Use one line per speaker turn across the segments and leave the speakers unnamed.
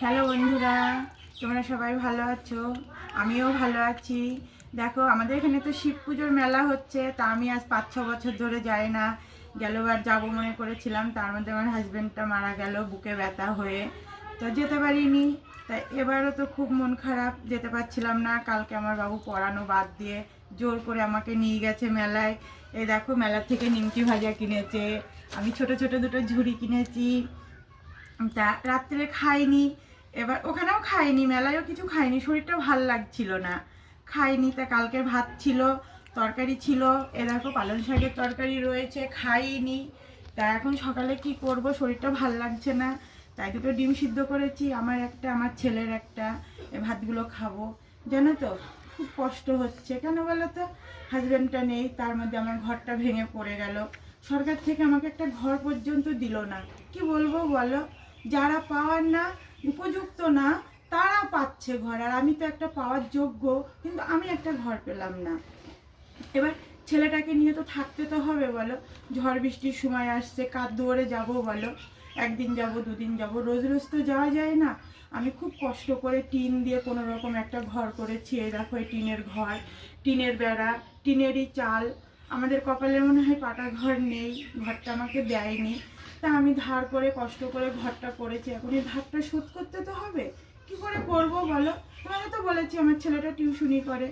Hello বন্ধুরা, তোমরা সবাই ভালো আছো? আমিও ভালো আছি। দেখো, আমাদের এখানে তো শিব পুজোর মেলা হচ্ছে, তা আমি আজ 5-6 বছর ধরে যাই না। গেলবার যাবো মনে করেছিলাম, তার মধ্যে আমার হাজব্যান্ডটা মারা গেল বুকে ব্যথা হয়ে, তো যেতে পারিনি। তাই এবারও তো খুব মন খারাপ, যেতে পারছিলাম না। কালকে আমার বাবু পড়ানো বাদ দিয়ে জোর করে আমাকে নিয়ে গেছে মেলায়। এই দেখো, মেলা থেকে নিমকি ভাজা কিনেছে, আমি ছোট ছোট দুটো ঝুড়ি কিনেছি। তা রাত্রে খাইনি, এবার ওখানেও খাইনি, মেলায়ও কিছু খাইনি, শরীরটা ভাল লাগছিল না, খাইনি। তা কালকের ভাত ছিল, তরকারি ছিল, এ দেখো পালং শাকের তরকারি রয়েছে, খাইনি। তা এখন সকালে কি করব, শরীরটা ভাল লাগছে না, তাই দুটো ডিম সিদ্ধ করেছি, আমার একটা আমার ছেলের একটা। এই ভাতগুলো খাবো। জানো তো, খুব কষ্ট হচ্ছে, কেন বলো তো? হাজব্যান্ডটা নেই, তার মধ্যে আমার ঘরটা ভেঙে পড়ে গেল। সরকার থেকে আমাকে একটা ঘর পর্যন্ত দিল না। কি বলবো বলো? যারা পাওয়ার না, উপযুক্ত না, তারা পাচ্ছে ঘর, আর আমি তো একটা পাওয়ার যোগ্য, কিন্তু আমি একটা ঘর পেলাম না। এবার ছেলেটাকে নিয়ে তো থাকতে তো হবে বলো। ঝড় বৃষ্টির সময় আসছে, কার দুয়ারে যাবো বলো? একদিন যাব, দুদিন যাব, রোজ রোজ তো যাওয়া যায় না। আমি খুব কষ্ট করে টিন দিয়ে কোনো রকম একটা ঘর করেছি। এই দেখো, এই টিনের ঘর, টিনের বেড়া, টিনেরই চাল। আমাদের কপালে মনে হয় পাকা ঘর নেই, ঘরটা আমাকে দেয়নি। তা আমি ধার করে কষ্ট করে ঘরটা করেছি, এখন এই ধারটা শোধ করতে তো হবে। কি করে করবো বলো? তোমাকে তো বলেছি আমার ছেলেটা টিউশনি করে,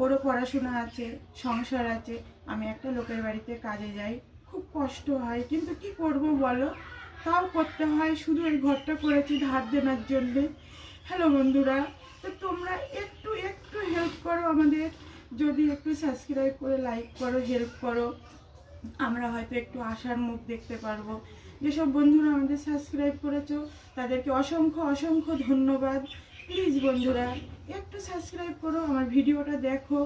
ওরও পড়াশোনা আছে, সংসার আছে। আমি একটা লোকের বাড়িতে কাজে যাই, খুব কষ্ট হয়, কিন্তু কি করব বলো? তাও করতে হয়, শুধু এই ঘরটা করেছি ধার দেনার জন্যে। হ্যালো বন্ধুরা, তো তোমরা একটু একটু হেল্প করো আমাদের, যদি একটু সাবস্ক্রাইব করে লাইক করো, হেল্প করো, আমরা হয়তো একটু আশার মুখ দেখতে পারবো। যেসব বন্ধুরা আমাদের সাবস্ক্রাইব করেছো, তাদেরকে অসংখ্য অসংখ্য ধন্যবাদ। প্লিজ বন্ধুরা, একটু সাবস্ক্রাইব করো, আমার ভিডিওটা দেখো,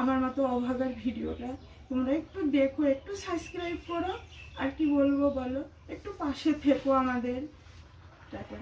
আমার মতো অভাগার ভিডিওটা তোমরা একটু দেখো, একটু সাবস্ক্রাইব করো। আর কি বলবো বলো, একটু পাশে থেকো আমাদের। টাটা।